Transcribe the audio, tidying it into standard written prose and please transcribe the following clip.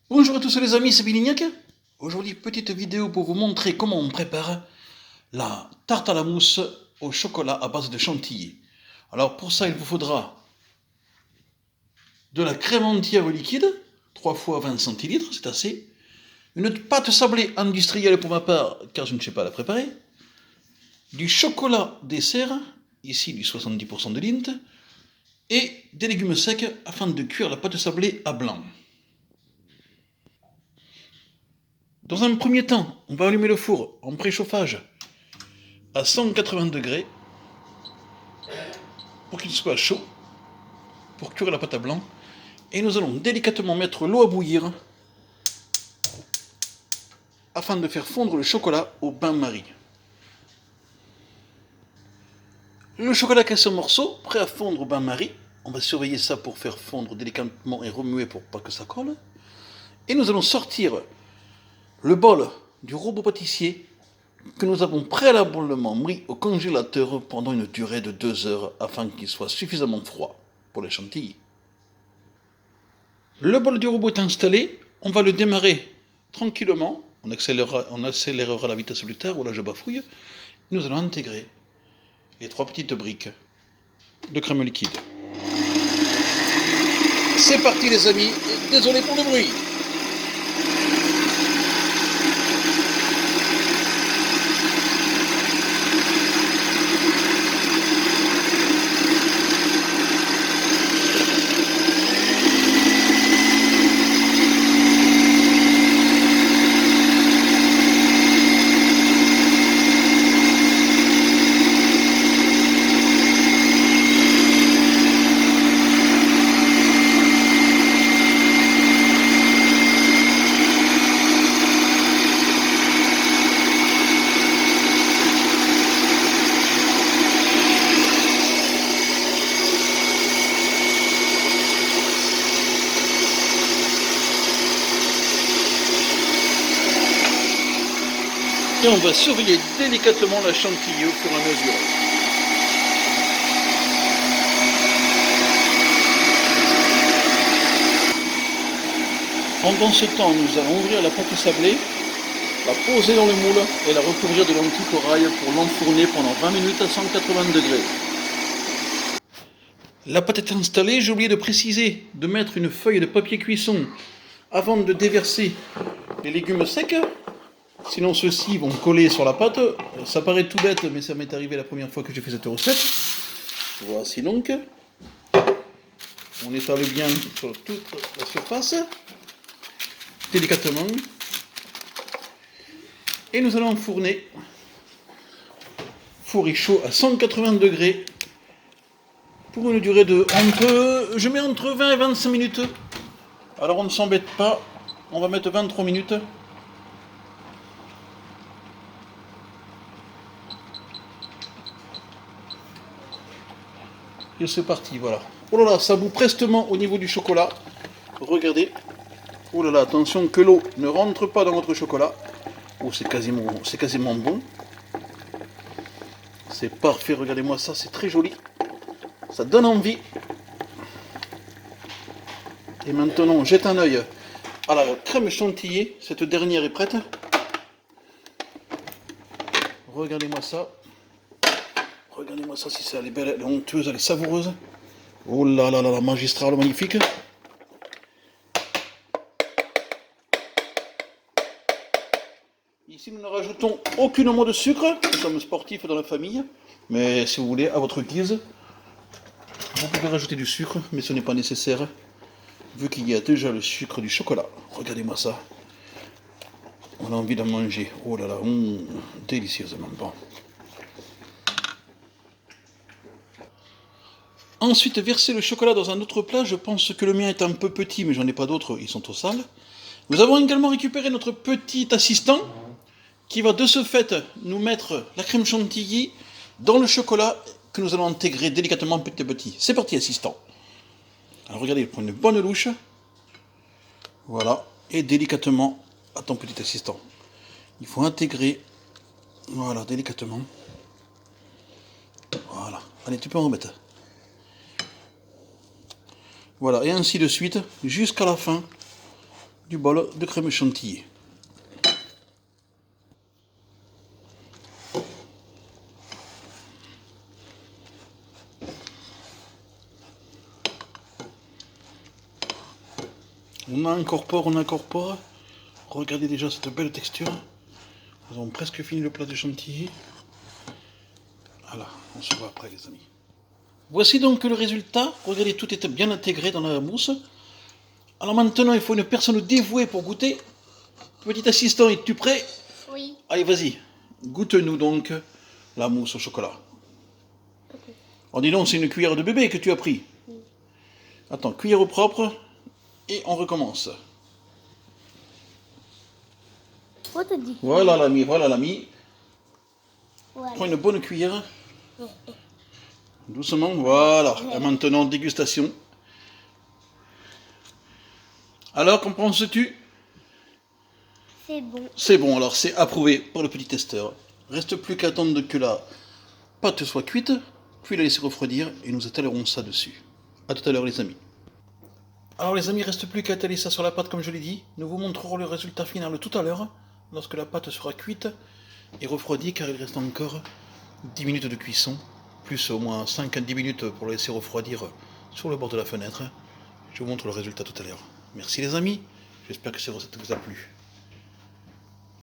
Bonjour à tous les amis, c'est Bilignac. Aujourd'hui, petite vidéo pour vous montrer comment on prépare la tarte à la mousse au chocolat à base de chantilly. Alors pour ça, il vous faudra de la crème entière liquide, 3 fois 20 centilitres, c'est assez. Une pâte sablée industrielle pour ma part, car je ne sais pas la préparer. Du chocolat dessert, ici du 70% de Lindt. Et des légumes secs afin de cuire la pâte sablée à blanc. Dans un premier temps, on va allumer le four en préchauffage à 180 degrés pour qu'il soit chaud, pour cuire la pâte à blanc. Et nous allons délicatement mettre l'eau à bouillir afin de faire fondre le chocolat au bain-marie. Le chocolat cassé en morceaux, prêt à fondre au bain-marie. On va surveiller ça pour faire fondre délicatement et remuer pour pas que ça colle. Et nous allons sortir le bol du robot pâtissier que nous avons préalablement mis au congélateur pendant une durée de 2 heures afin qu'il soit suffisamment froid pour les chantilly. Le bol du robot est installé, on va le démarrer tranquillement, on accélérera la vitesse plus tard, ou là je bafouille. Nous allons intégrer les 3 petites briques de crème liquide. C'est parti les amis, désolé pour le bruit. Et on va surveiller délicatement la chantilly au fur et à mesure. Pendant ce temps, nous allons ouvrir la pâte sablée, la poser dans le moule et la recouvrir de lentilles corail pour l'enfourner pendant 20 minutes à 180 degrés. La pâte est installée, j'ai oublié de préciser de mettre une feuille de papier cuisson avant de déverser les légumes secs. Sinon ceux-ci vont coller sur la pâte. Ça paraît tout bête, mais ça m'est arrivé la première fois que j'ai fait cette recette. Voici donc. On étale bien sur toute la surface, délicatement. Et nous allons enfourner. Four est chaud à 180 degrés pour une durée de... je mets entre 20 et 25 minutes. Alors on ne s'embête pas, on va mettre 23 minutes. Et c'est parti, voilà. Oh là là, ça bout prestement au niveau du chocolat. Regardez. Oh là là, attention que l'eau ne rentre pas dans votre chocolat. Oh, c'est quasiment bon. C'est parfait, regardez-moi ça, c'est très joli. Ça donne envie. Et maintenant, on jette un œil à la crème chantilly. Cette dernière est prête. Regardez-moi ça. Regardez-moi ça, si ça, elle est belle, elle est onctueuse, elle est savoureuse. Oh là là là, là, magistrale, magnifique. Ici, nous ne rajoutons aucunement de sucre. Nous sommes sportifs dans la famille. Mais si vous voulez, à votre guise, vous pouvez rajouter du sucre, mais ce n'est pas nécessaire, vu qu'il y a déjà le sucre du chocolat. Regardez-moi ça. On a envie d'en manger. Oh là là, délicieusement bon. Ensuite, verser le chocolat dans un autre plat. Je pense que le mien est un peu petit, mais j'en ai pas d'autres, ils sont au sale. Nous avons également récupéré notre petit assistant, qui va de ce fait nous mettre la crème chantilly dans le chocolat que nous allons intégrer délicatement petit à petit. C'est parti, assistant. Alors regardez, il prend une bonne louche. Voilà. Et délicatement à ton petit assistant. Il faut intégrer. Voilà, délicatement. Voilà. Allez, tu peux en remettre. Voilà, et ainsi de suite, jusqu'à la fin du bol de crème chantilly. On incorpore. Regardez déjà cette belle texture. Nous avons presque fini le plat de chantilly. Voilà, on se voit après les amis. Voici donc le résultat. Regardez, tout est bien intégré dans la mousse. Alors maintenant, il faut une personne dévouée pour goûter. Petit assistant, es-tu prêt? Oui. Allez, vas-y. Goûte-nous donc la mousse au chocolat. Okay. Oh, dis donc, c'est une cuillère de bébé que tu as pris. Oui. Attends, cuillère au propre. Et on recommence. Pourquoi t'as dit? Voilà l'ami, voilà l'ami. Voilà. Prends une bonne cuillère. Doucement, voilà. Et maintenant, dégustation. Alors, qu'en penses-tu? C'est bon. C'est bon, alors c'est approuvé par le petit testeur. Reste plus qu'à attendre que la pâte soit cuite, puis la laisser refroidir et nous étalerons ça dessus. A tout à l'heure les amis. Alors les amis, reste plus qu'à étaler ça sur la pâte comme je l'ai dit. Nous vous montrerons le résultat final tout à l'heure, lorsque la pâte sera cuite et refroidie, car il reste encore 10 minutes de cuisson, plus au moins 5 à 10 minutes pour la laisser refroidir sur le bord de la fenêtre. Je vous montre le résultat tout à l'heure. Merci les amis, j'espère que cette recette vous a plu.